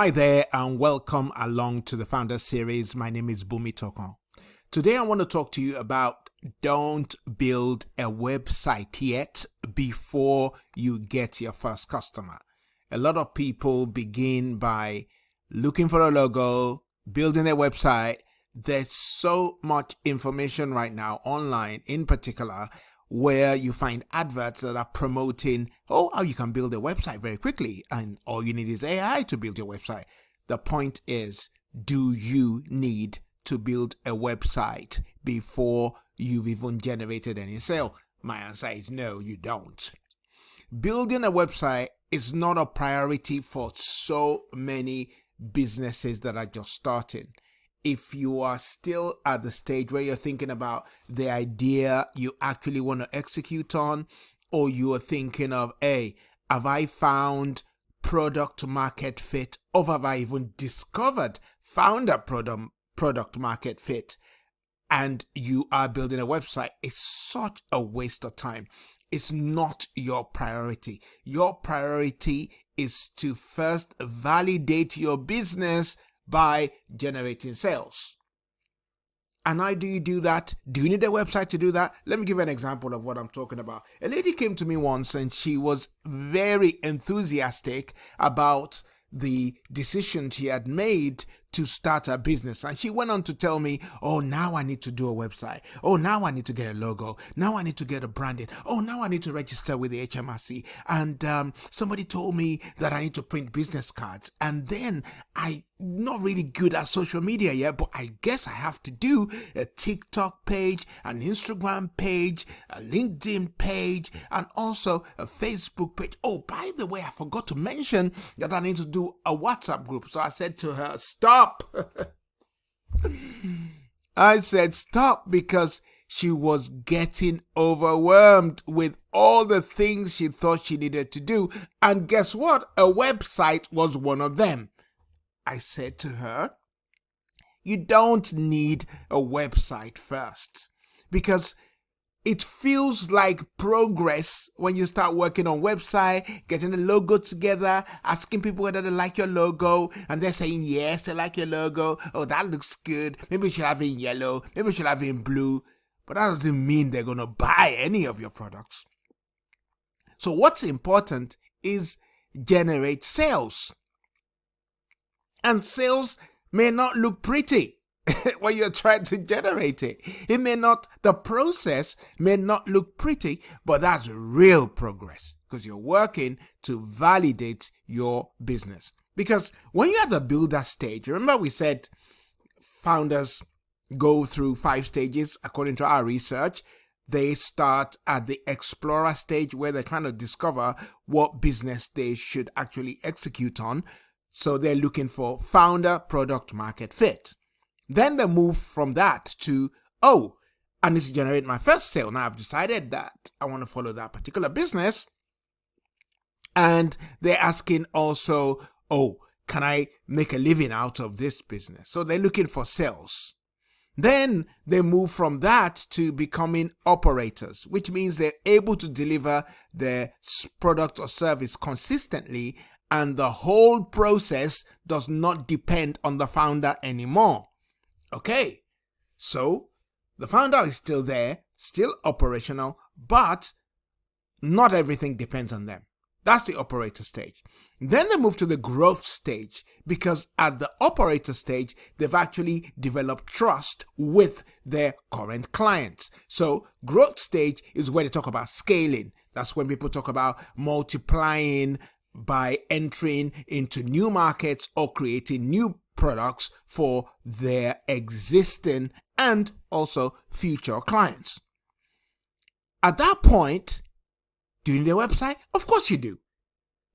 Hi there and welcome along to the Founder Series. My name is Boomy Tokan. Today I want to talk to you about don't build a website yet before you get your first customer. A lot of people begin by looking for a logo, building a website. There's so much information right now online in particular where you find adverts that are promoting, how you can build a website very quickly and all you need is AI to build your website. The point is, do you need to build a website before you've even generated any sale? My answer is no, you don't. Building a website is not a priority for so many businesses that are just starting. If you are still at the stage where you're thinking about the idea you actually want to execute on, or you are thinking of, hey, have I found product market fit, or have I even found a product market fit, and you are building a website, it's such a waste of time. It's not your priority. Your priority is to first validate your business by generating sales. And how do you do that? Do you need a website to do that? Let me give an example of what I'm talking about. A lady came to me once and she was very enthusiastic about the decision she had made to start a business. And she went on to tell me, now I need to do a website. Now I need to get a logo. Now I need to get a branding. Now I need to register with the HMRC. And somebody told me that I need to print business cards. And then I'm not really good at social media yet, but I guess I have to do a TikTok page, an Instagram page, a LinkedIn page, and also a Facebook page. By the way, I forgot to mention that I need to do a WhatsApp group. So I said to her, stop. I said stop because she was getting overwhelmed with all the things she thought she needed to do. And guess what? A website was one of them. I said to her, you don't need a website first, because it feels like progress when you start working on website, getting the logo together, asking people whether they like your logo, and they're saying yes, they like your logo. That looks good. Maybe we should have it in yellow. Maybe we should have it in blue. But that doesn't mean they're going to buy any of your products. So what's important is generate sales. And sales may not look pretty when you're trying to generate it. The process may not look pretty, but that's real progress because you're working to validate your business. Because when you're at the builder stage, remember we said founders go through 5 stages according to our research. They start at the explorer stage where they're trying to discover what business they should actually execute on. So they're looking for founder product market fit. Then they move from that to, I need to generate my first sale. Now I've decided that I want to follow that particular business. And they're asking also, can I make a living out of this business? So they're looking for sales. Then they move from that to becoming operators, which means they're able to deliver their product or service consistently, and the whole process does not depend on the founder anymore. Okay, so the founder is still there, still operational, but not everything depends on them. That's the operator stage. Then they move to the growth stage, because at the operator stage, they've actually developed trust with their current clients. So growth stage is where they talk about scaling. That's when people talk about multiplying by entering into new markets or creating new products for their existing and also future clients. At that point, do you need a website? Of course you do.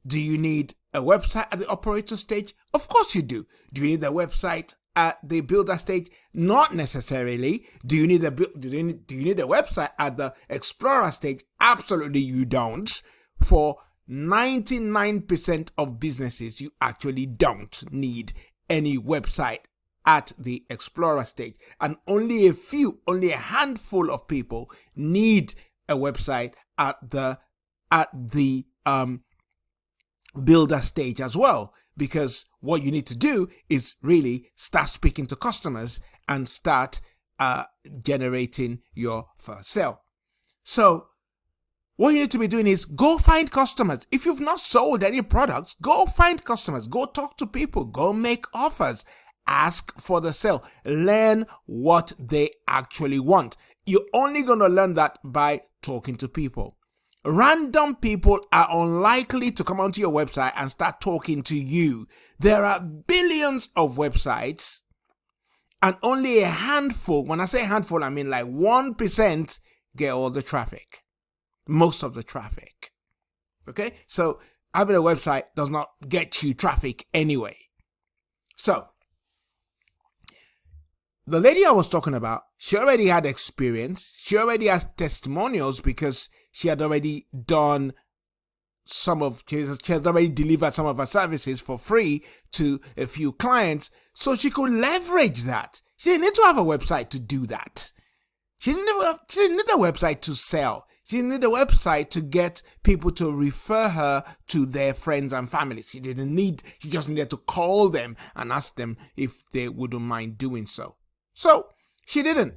Do you need a website at the operator stage? Of course you do. Do you need a website at the builder stage? Not necessarily. Do you need a website at the explorer stage? Absolutely you don't. For 99% of businesses, you actually don't need any website at the explorer stage. And only a handful of people need a website at the builder stage as well. because what you need to do is really start speaking to customers and start generating your first sale. So what you need to be doing is go find customers. If you've not sold any products, go find customers, go talk to people, go make offers, ask for the sale, learn what they actually want. You're only going to learn that by talking to people. Random people are unlikely to come onto your website and start talking to you. There are billions of websites and only a handful, when I say handful, I mean like 1% get all the traffic. Most of the traffic. Okay? So having a website does not get you traffic anyway. So the lady I was talking about, she already had experience. She already has testimonials because she had already done she had already delivered some of her services for free to a few clients. So she could leverage that. She didn't need to have a website to do that. She didn't need a website to sell. She didn't need a website to get people to refer her to their friends and family. She just needed to call them and ask them if they wouldn't mind doing so. So she didn't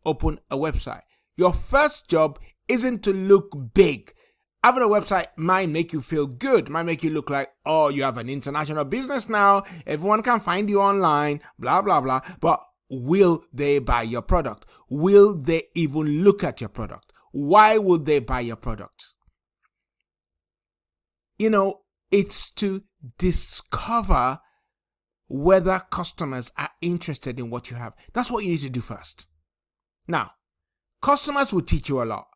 open a website. Your first job isn't to look big. Having a website might make you feel good, might make you look like, oh, you have an international business now, everyone can find you online, blah, blah, blah. But will they buy your product? Will they even look at your product? Why would they buy your product? It's to discover whether customers are interested in what you have. That's what you need to do first. Now, customers will teach you a lot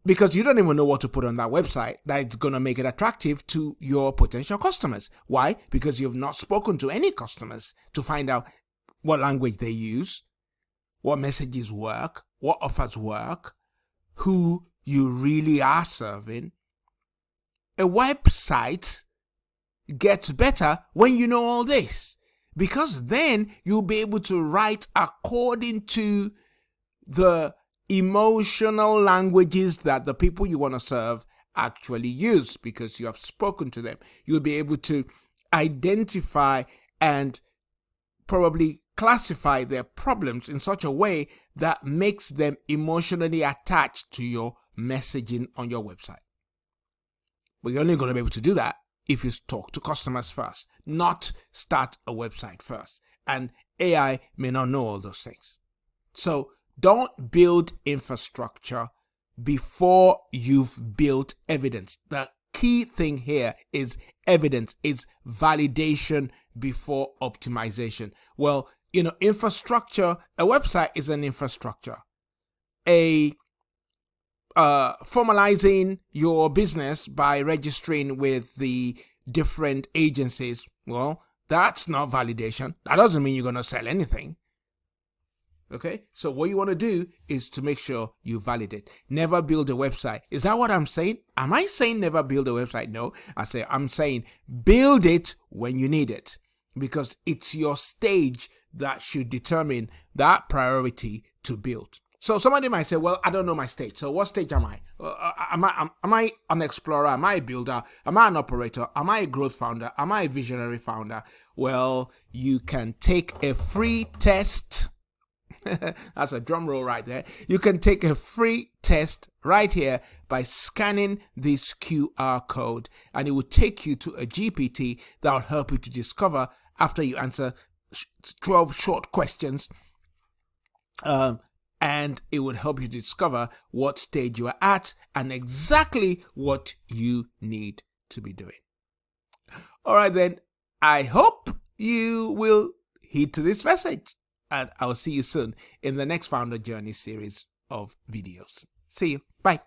because you don't even know what to put on that website that's going to make it attractive to your potential customers. Why? Because you've not spoken to any customers to find out what language they use, what messages work, what offers work, who you really are serving. A website gets better when you know all this, because then you'll be able to write according to the emotional languages that the people you want to serve actually use, because you have spoken to them. You'll be able to identify and probably classify their problems in such a way that makes them emotionally attached to your messaging on your website. But you're only going to be able to do that if you talk to customers first, not start a website first. And AI may not know all those things. So don't build infrastructure before you've built evidence. The key thing here is evidence, is validation before optimization. Well, infrastructure, a website is an infrastructure. Formalizing your business by registering with the different agencies, well, that's not validation. That doesn't mean you're going to sell anything. Okay? So what you want to do is to make sure you validate. Never build a website. Is that what I'm saying? Am I saying never build a website? No. I'm saying build it when you need it, because it's your stage that should determine that priority to build. So somebody might say, well, I don't know my stage. So what stage am I? Am I an explorer? Am I a builder? Am I an operator? Am I a growth founder? Am I a visionary founder? Well, you can take a free test. That's a drum roll right there. You can take a free test right here by scanning this QR code, and it will take you to a GPT that will help you to discover, after you answer 12 short questions, and it would help you discover what stage you are at and exactly what you need to be doing. All right, then. I hope you will heed to this message, and I'll see you soon in the next Founder Journey series of videos. See you. Bye.